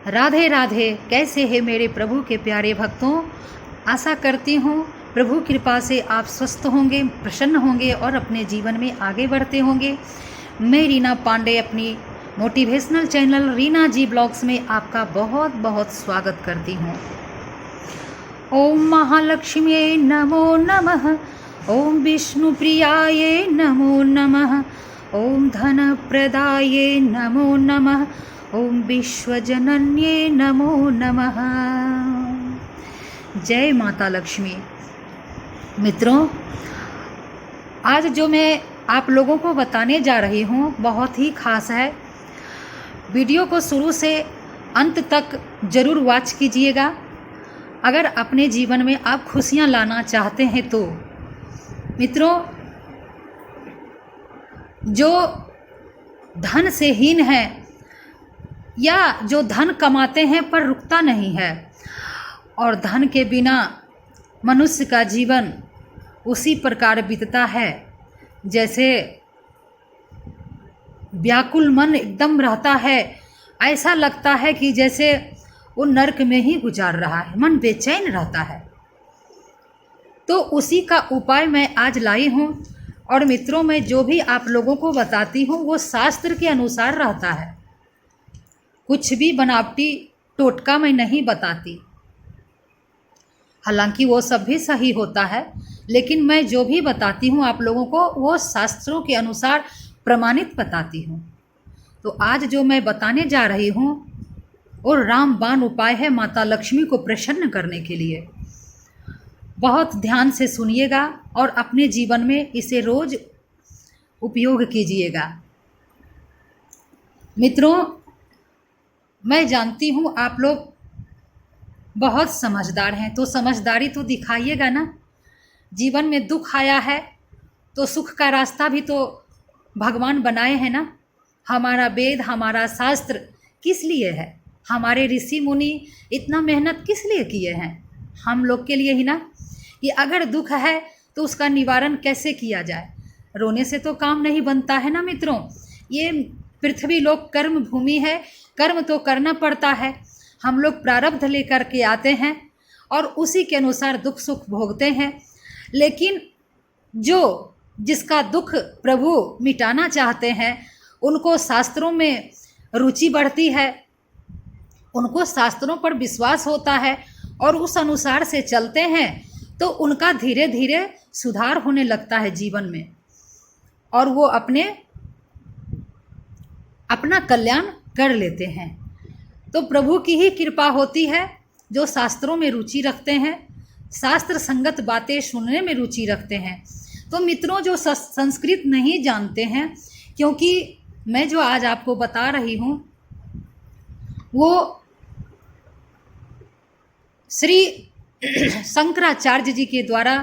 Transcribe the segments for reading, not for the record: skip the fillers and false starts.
राधे राधे। कैसे हैं मेरे प्रभु के प्यारे भक्तों। आशा करती हूँ प्रभु कृपा से आप स्वस्थ होंगे, प्रसन्न होंगे और अपने जीवन में आगे बढ़ते होंगे। मैं रीना पांडे अपनी मोटिवेशनल चैनल रीना जी ब्लॉग्स में आपका बहुत बहुत स्वागत करती हूँ। ओम महालक्ष्म्यै नमो नमः, ओम विष्णुप्रियायै नमो नमः, ओम धनप्रदाये नमो नमः, ओम विश्वजनन्ये नमो नमः। जय माता लक्ष्मी। मित्रों, आज जो मैं आप लोगों को बताने जा रही हूँ बहुत ही खास है। वीडियो को शुरू से अंत तक ज़रूर वॉच कीजिएगा। अगर अपने जीवन में आप खुशियाँ लाना चाहते हैं तो मित्रों, जो धन से हीन है या जो धन कमाते हैं पर रुकता नहीं है और धन के बिना मनुष्य का जीवन उसी प्रकार बीतता है जैसे व्याकुल मन एकदम रहता है। ऐसा लगता है कि जैसे वो नरक में ही गुजार रहा है, मन बेचैन रहता है। तो उसी का उपाय मैं आज लाई हूँ और मित्रों, मैं जो भी आप लोगों को बताती हूँ वो शास्त्र के अनुसार रहता है। कुछ भी बनावटी टोटका मैं नहीं बताती। हालांकि वो सब भी सही होता है, लेकिन मैं जो भी बताती हूँ आप लोगों को वो शास्त्रों के अनुसार प्रमाणित बताती हूँ। तो आज जो मैं बताने जा रही हूँ वो रामबाण उपाय है माता लक्ष्मी को प्रसन्न करने के लिए। बहुत ध्यान से सुनिएगा और अपने जीवन में इसे रोज उपयोग कीजिएगा। मित्रों, मैं जानती हूँ आप लोग बहुत समझदार हैं, तो समझदारी तो दिखाइएगा ना। जीवन में दुख आया है तो सुख का रास्ता भी तो भगवान बनाए हैं ना। हमारा वेद, हमारा शास्त्र किस लिए है? हमारे ऋषि मुनि इतना मेहनत किस लिए किए हैं? हम लोग के लिए ही ना, कि अगर दुख है तो उसका निवारण कैसे किया जाए। रोने से तो काम नहीं बनता है ना मित्रों। ये पृथ्वी लोक कर्म भूमि है, कर्म तो करना पड़ता है। हम लोग प्रारब्ध लेकर के आते हैं और उसी के अनुसार दुख सुख भोगते हैं। लेकिन जिसका दुख प्रभु मिटाना चाहते हैं उनको शास्त्रों में रुचि बढ़ती है, उनको शास्त्रों पर विश्वास होता है और उस अनुसार से चलते हैं तो उनका धीरे धीरे सुधार होने लगता है जीवन में और वो अपना कल्याण कर लेते हैं। तो प्रभु की ही कृपा होती है। जो शास्त्रों में रुचि रखते हैं, शास्त्र संगत बातें सुनने में रुचि रखते हैं। तो मित्रों, जो संस्कृत नहीं जानते हैं, क्योंकि मैं जो आज आपको बता रही हूँ वो श्री शंकराचार्य जी के द्वारा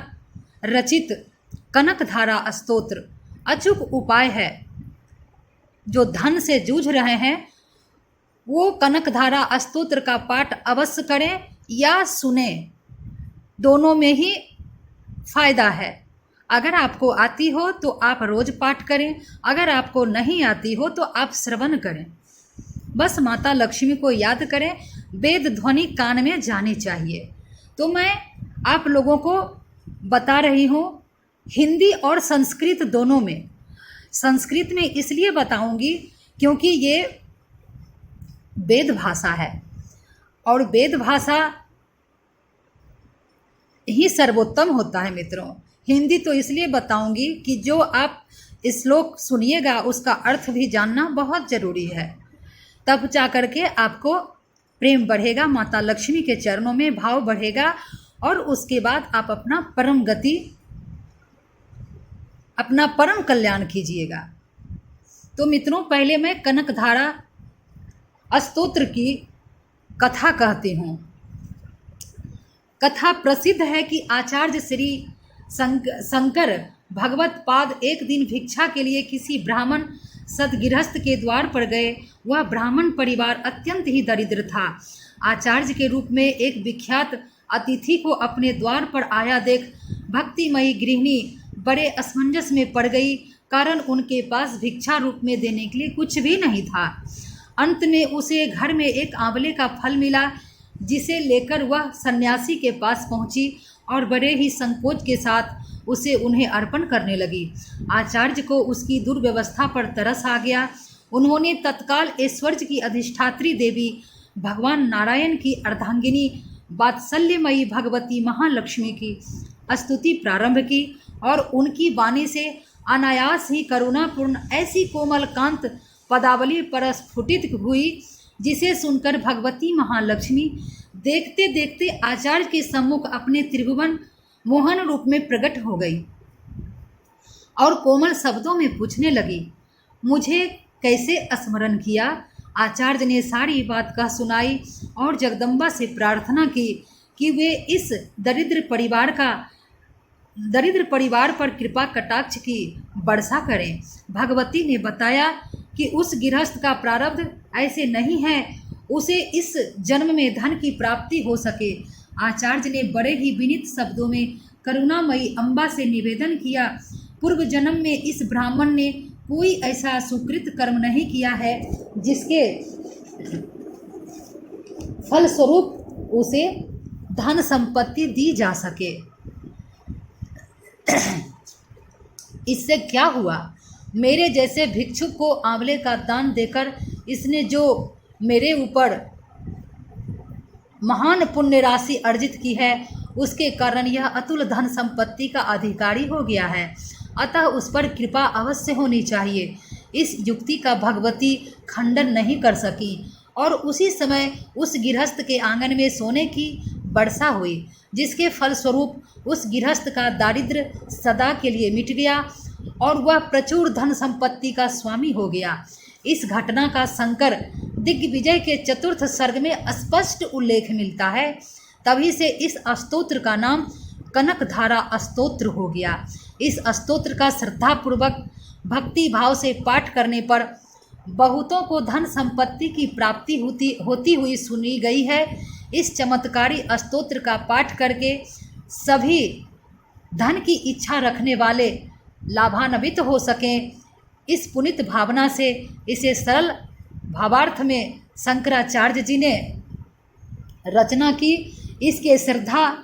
रचित कनकधारा स्तोत्र अचूक उपाय है। जो धन से जूझ रहे हैं वो कनकधारा स्तोत्र का पाठ अवश्य करें या सुने, दोनों में ही फायदा है। अगर आपको आती हो तो आप रोज पाठ करें, अगर आपको नहीं आती हो तो आप श्रवण करें। बस माता लक्ष्मी को याद करें, वेद ध्वनि कान में जानी चाहिए। तो मैं आप लोगों को बता रही हूँ हिंदी और संस्कृत दोनों में। संस्कृत में इसलिए बताऊंगी क्योंकि ये वेद भाषा है और वेद भाषा ही सर्वोत्तम होता है मित्रों। हिंदी तो इसलिए बताऊंगी कि जो आप श्लोक सुनिएगा उसका अर्थ भी जानना बहुत ज़रूरी है। तब जा करके आपको प्रेम बढ़ेगा, माता लक्ष्मी के चरणों में भाव बढ़ेगा और उसके बाद आप अपना परम कल्याण कीजिएगा। तो मित्रों, पहले मैं कनकधारा स्तोत्र की कथा कहती हूँ। कथा प्रसिद्ध है कि आचार्य श्री शंकर भगवत पाद एक दिन भिक्षा के लिए किसी ब्राह्मण सदगृहस्थ के द्वार पर गए। वह ब्राह्मण परिवार अत्यंत ही दरिद्र था। आचार्य के रूप में एक विख्यात अतिथि को अपने द्वार पर आया देख भक्तिमयी गृहिणी बड़े असमंजस में पड़ गई, कारण उनके पास भिक्षा रूप में देने के लिए कुछ भी नहीं था। अंत में उसे घर में एक आंवले का फल मिला, जिसे लेकर वह सन्यासी के पास पहुंची और बड़े ही संकोच के साथ उसे उन्हें अर्पण करने लगी। आचार्य को उसकी दुर्व्यवस्था पर तरस आ गया। उन्होंने तत्काल ऐश्वर्य की अधिष्ठात्री देवी भगवान नारायण की अर्धांगिनी वात्सल्यमयी भगवती महालक्ष्मी की स्तुति प्रारंभ की और उनकी वाणी से अनायास ही करुणापूर्ण ऐसी कोमल कांत पदावली पर स्फुटित हुई, जिसे सुनकर भगवती महालक्ष्मी देखते देखते आचार्य के सम्मुख अपने त्रिभुवन मोहन रूप में प्रकट हो गई और कोमल शब्दों में पूछने लगी, मुझे कैसे स्मरण किया? आचार्य ने सारी बात कह सुनाई और जगदम्बा से प्रार्थना की कि वे इस दरिद्र परिवार पर कृपा कटाक्ष की वर्षा करें। भगवती ने बताया कि उस गृहस्थ का प्रारब्ध ऐसे नहीं है उसे इस जन्म में धन की प्राप्ति हो सके। आचार्य ने बड़े ही विनीत शब्दों में करुणामयी अम्बा से निवेदन किया, पूर्व जन्म में इस ब्राह्मण ने कोई ऐसा सुकृत कर्म नहीं किया है जिसके फलस्वरूप उसे धन संपत्ति दी जा सके। इससे क्या हुआ? मेरे जैसे भिक्षुक को आंवले का दान देकर इसने जो मेरे ऊपर महान पुण्य राशि अर्जित की है, उसके कारण यह अतुल धन संपत्ति का अधिकारी हो गया है। अतः उस पर कृपा अवश्य होनी चाहिए। इस युक्ति का भगवती खंडन नहीं कर सकी और उसी समय उस गृहस्थ के आंगन में सोने की वर्षा हुई, जिसके फलस्वरूप उस गृहस्थ का दारिद्र्य सदा के लिए मिट गया और वह प्रचुर धन संपत्ति का स्वामी हो गया। इस घटना का शंकर दिग्विजय के चतुर्थ सर्ग में स्पष्ट उल्लेख मिलता है। तभी से इस स्तोत्र का नाम कनकधारा स्तोत्र हो गया। इस स्तोत्र का श्रद्धापूर्वक भक्ति भाव से पाठ करने पर बहुतों को धन संपत्ति की प्राप्ति होती हुई सुनी गई है। इस चमत्कारी स्तोत्र का पाठ करके सभी धन की इच्छा रखने वाले लाभान्वित हो सकें, इस पुनित भावना से इसे सरल भावार्थ में शंकराचार्य जी ने रचना की। इसके श्रद्धा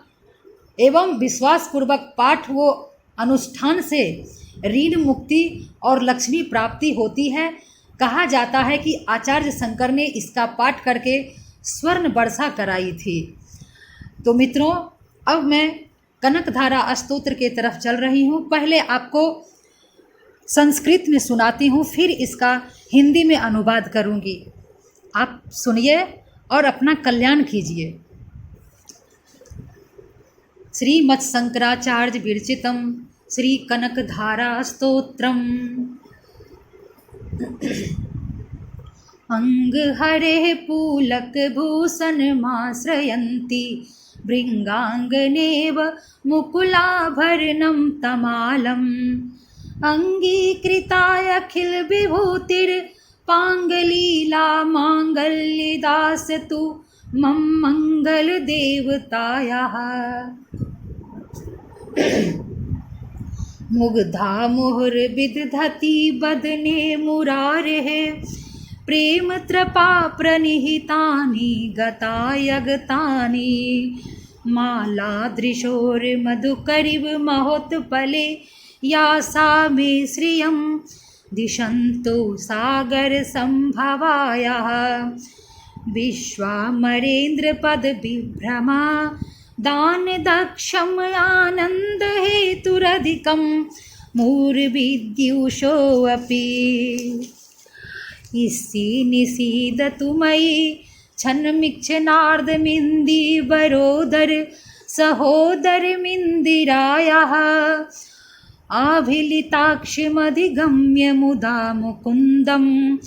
एवं विश्वासपूर्वक पाठ व अनुष्ठान से ऋण मुक्ति और लक्ष्मी प्राप्ति होती है। कहा जाता है कि आचार्य शंकर ने इसका पाठ करके स्वर्ण वर्षा कराई थी। तो मित्रों, अब मैं कनकधारा स्तोत्र के तरफ चल रही हूँ। पहले आपको संस्कृत में सुनाती हूँ, फिर इसका हिंदी में अनुवाद करूँगी। आप सुनिए और अपना कल्याण कीजिए। श्रीमत् शंकराचार्य विरचितम श्री कनकधारा स्तोत्रम। अंग हरे पूलक भूषण माश्रयन्ति भृंगांगनेव मुकुलाभरणं तमालम्। अंगीकृताय अखिल विभूतिर पांगलीला मांगल्यदासतु मम मंगल देवतायाः। मुग्धा मुहुर्विदधति बदने मुरारेः प्रेम त्रपा प्रणिहितानि गतायगतानि। मालादृशोर्मधुकरिव महोत्पले या सा मे श्रियं दिशन्तु सागर संभवायाः। विश्वामरेन्द्रपद विभ्रमा दान दक्षम आनंद हेतुरधिकं मूर्विद्युषोऽपि। इसी निसीदतु मयि छन्नमिच्छनार्दमिन्दीवरोदर सहोदरमिन्दिरायाः। आभिलिताक्षमधिगम्य मुदा मुकुन्दम्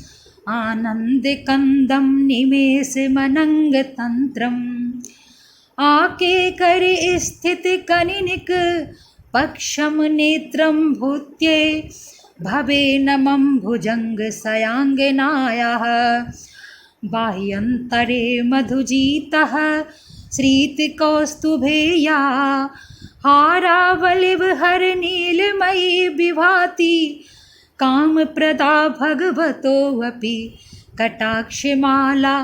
आनन्दकन्दं निमेषमनङ्गतन्त्रम्। आके करे स्थित कनिनिक पक्षम नेत्रं भूत्ये भवे नमं भुजंग सयांगनायाः। बाह्यंतरे मधुजीतः श्रीतिकौस्तुभेया हारावलिव हर नीलमयी विभाति कामप्रदा भगवतोऽपि कटाक्षमाला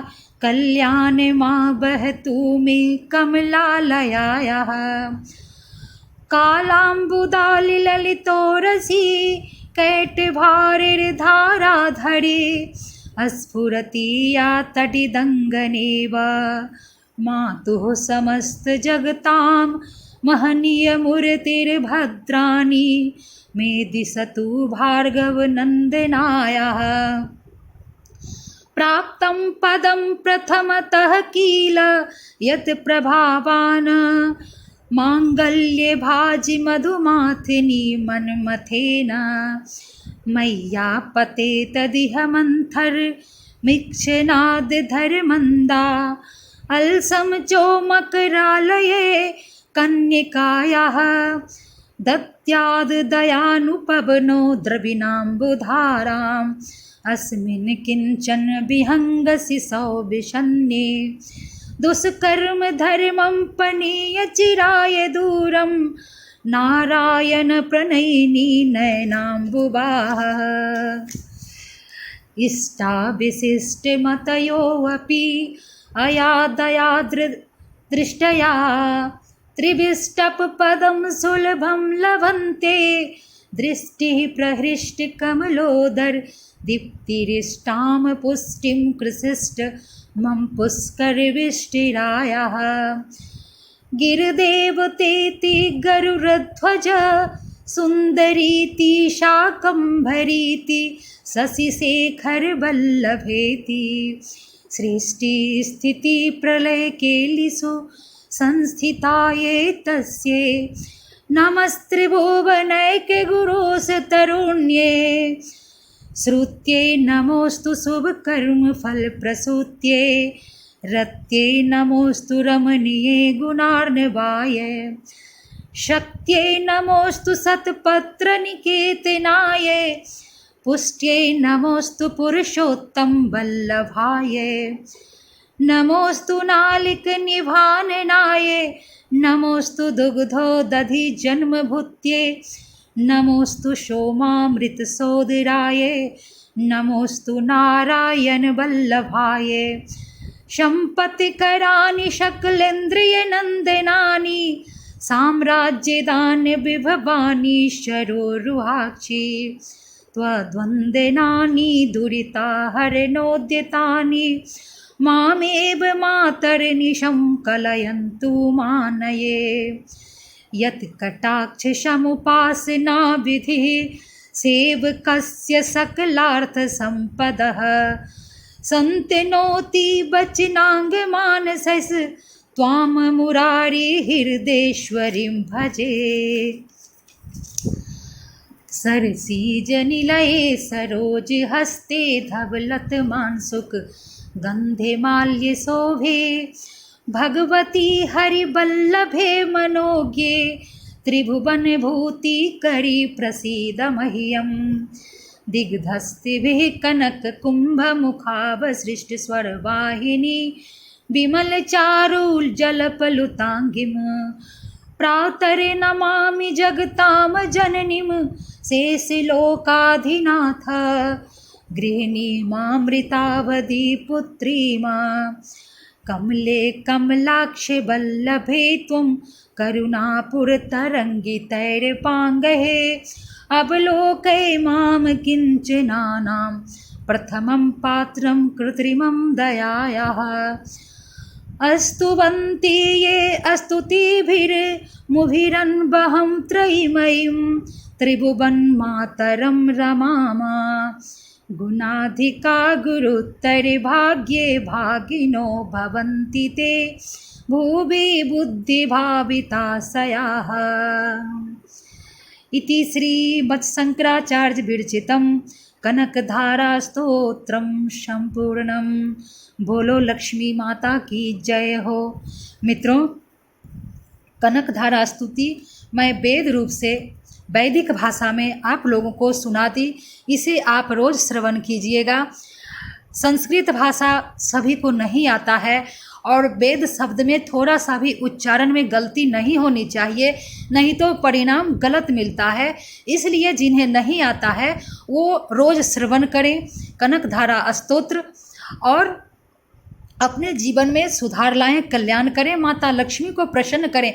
कल्याण माँ बहतु मे कमलालयायाः कालाम्बुदालि ललितोरसी कैटभारिर्धाराधरे अस्फुरति या तटिदङ्गनेव मातुः समस्तजगतां महनीयमूर्तिर्भद्राणि मे दिशतु भार्गवनन्दनायाः प्राप्तं पदं प्रथमतः किल यत् प्रभावान् माङ्गल्ये भाजि मधुमाथिनी मन्मथेन मय्या पते तदिह मन्थर्मिक्षनादधर्मन्दा अलसं चोमकरालये कन्यकायाः दत्याद् दयानुपवनो द्रविणाम्बुधाराम् अस्मिन् किञ्चन विहङ्गसिसौ विषन्ने दुष्कर्म धर्मं पनीय चिराय दूरं नारायण प्रणयिनी नयनाम्बुबाः इष्टाविशिष्टमतयोऽपि अयादया दृष्टया त्रिविष्टपदं सुलभं लभन्ते दृष्टिः प्रहृष्टकमलोदर दीप्तिरिष्टां पुष्टिं कृशिष्ट मम पुष्करविष्टिरायाः गिरिदेवतेति गरुरध्वज सुन्दरीति शाकम्भरीति शशिशेखरवल्लभेति सृष्टिस्थितिप्रलयकेलिषु संस्थिताये तस्यै नमस्त्रिभुवनैके गुरोस तरुण्ये श्रुत्यै नमोऽस्तु शुभकर्मफलप्रसूत्यै रत्यै नमोऽस्तु रमणीये गुणार्णवाय शक्त्यै नमोऽस्तु शतपत्रनिकेतनाय पुष्ट्यै नमोऽस्तु पुरुषोत्तम वल्लभाय नमोऽस्तु नालिकनिभाननाय नमोऽस्तु दुग्धोदधि जन्मभूत्यै नमोऽस्तु सोमामृतसोदराय नमोऽस्तु नारायण वल्लभाय सम्पत्तिकराणि सकलेन्द्रियनन्दनानि साम्राज्यदानि विभवानि शरोरुहाक्षि त्वद्वन्दनानि दुरिताहरणोद्यतानि मामेव मातर्निशं कलयन्तु मानये यत् कटाक्षसमुपासना विधिः सेवकस्य सकलार्थसम्पदः सन्तनोति वचनाङ्गमानसैः त्वां मुरारी हृदेश्वरीं भजे सरसीजनिलये सरोजहस्ते धवलतमानसुक गन्धे माल्ये शोभे भगवती हरिवल्लभे मनोज्ञे त्रिभुवनभूतिकरी प्रसीद मह्यं दिग्धस्तिभिः कनककुम्भमुखावसृष्टस्वरवाहिनी विमलचारुजलपलुताङ्गिं प्रातरे नमामि जगतां जननीं शेषलोकाधिनाथ गृहिणीमामृतावधी पुत्रीमा कमले कमलाक्षे वल्लभे त्वं करुणापुरतरङ्गितैर्पाङ्गहे अवलोकय मां किञ्चनानां प्रथमं पात्रं कृत्रिमं दयायाः अस्तुवन्ति ये अस्तुतिभिर्मुभिरन्वहं त्रयीमयीं त्रिभुवन्मातरं रमामा गुणाधिका गुरुत्तरभाग्ये भागिनो भवन्ति ते भुवि बुद्धिभाविताशयाः इति श्रीमत्शङ्कराचार्य विरचितं कनकधारास्तोत्रं संपूर्णं। बोलो लक्ष्मी माता की जय हो। मित्रों, कनकधारा स्तुति मैं वेद रूप से वैदिक भाषा में आप लोगों को सुनाती, इसे आप रोज़ श्रवण कीजिएगा। संस्कृत भाषा सभी को नहीं आता है और वेद शब्द में थोड़ा सा भी उच्चारण में गलती नहीं होनी चाहिए, नहीं तो परिणाम गलत मिलता है। इसलिए जिन्हें नहीं आता है वो रोज़ श्रवण करें कनकधारा स्तोत्र और अपने जीवन में सुधार लाएं, कल्याण करें, माता लक्ष्मी को प्रसन्न करें।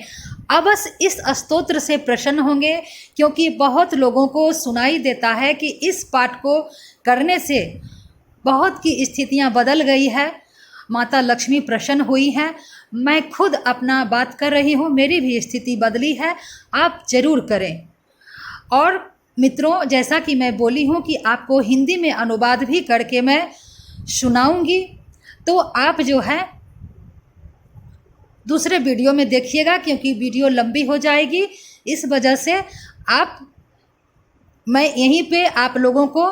अवश्य इस स्तोत्र से प्रसन्न होंगे, क्योंकि बहुत लोगों को सुनाई देता है कि इस पाठ को करने से बहुत की स्थितियां बदल गई है, माता लक्ष्मी प्रसन्न हुई हैं। मैं खुद अपना बात कर रही हूँ, मेरी भी स्थिति बदली है, आप जरूर करें। और मित्रों, जैसा कि मैं बोली हूँ कि आपको हिंदी में अनुवाद भी करके मैं सुनाऊंगी, तो आप जो है दूसरे वीडियो में देखिएगा, क्योंकि वीडियो लंबी हो जाएगी। इस वजह से मैं यहीं पे आप लोगों को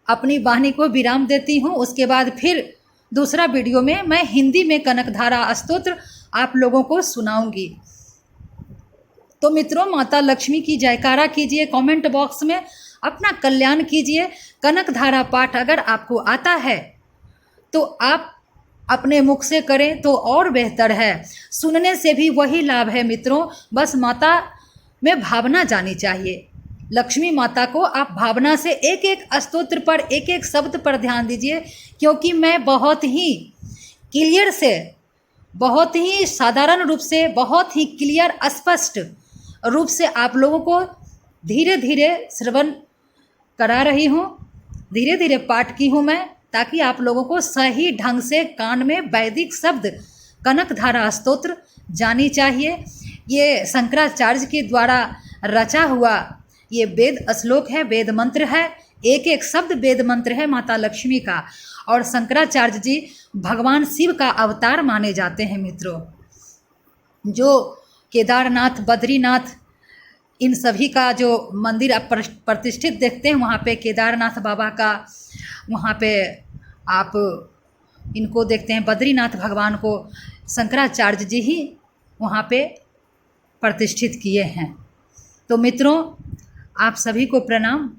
अपनी वाणी को विराम देती हूँ। उसके बाद फिर दूसरा वीडियो में मैं हिंदी में कनकधारा स्तोत्र आप लोगों को सुनाऊंगी। तो मित्रों, माता लक्ष्मी की जयकारा कीजिए, कमेंट बॉक्स में अपना कल्याण कीजिए। कनकधारा पाठ अगर आपको आता है तो आप अपने मुख से करें तो और बेहतर है, सुनने से भी वही लाभ है मित्रों। बस माता में भावना जानी चाहिए। लक्ष्मी माता को आप भावना से एक एक स्तोत्र पर, एक एक शब्द पर ध्यान दीजिए, क्योंकि मैं बहुत ही क्लियर से, बहुत ही साधारण रूप से, बहुत ही क्लियर स्पष्ट रूप से आप लोगों को धीरे धीरे श्रवण करा रही हूँ, धीरे धीरे पाठ की हूँ मैं, ताकि आप लोगों को सही ढंग से कान में वैदिक शब्द कनकधारा स्तोत्र जानी चाहिए। ये शंकराचार्य के द्वारा रचा हुआ ये वेद श्लोक है, वेद मंत्र है, एक एक शब्द वेद मंत्र है माता लक्ष्मी का। और शंकराचार्य जी भगवान शिव का अवतार माने जाते हैं मित्रों। जो केदारनाथ, बद्रीनाथ, इन सभी का जो मंदिर आप प्रतिष्ठित देखते हैं, वहाँ पे केदारनाथ बाबा का, वहाँ पे आप इनको देखते हैं, बद्रीनाथ भगवान को शंकराचार्य जी ही वहाँ पे प्रतिष्ठित किए हैं। तो मित्रों, आप सभी को प्रणाम,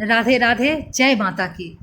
राधे राधे, जय माता की।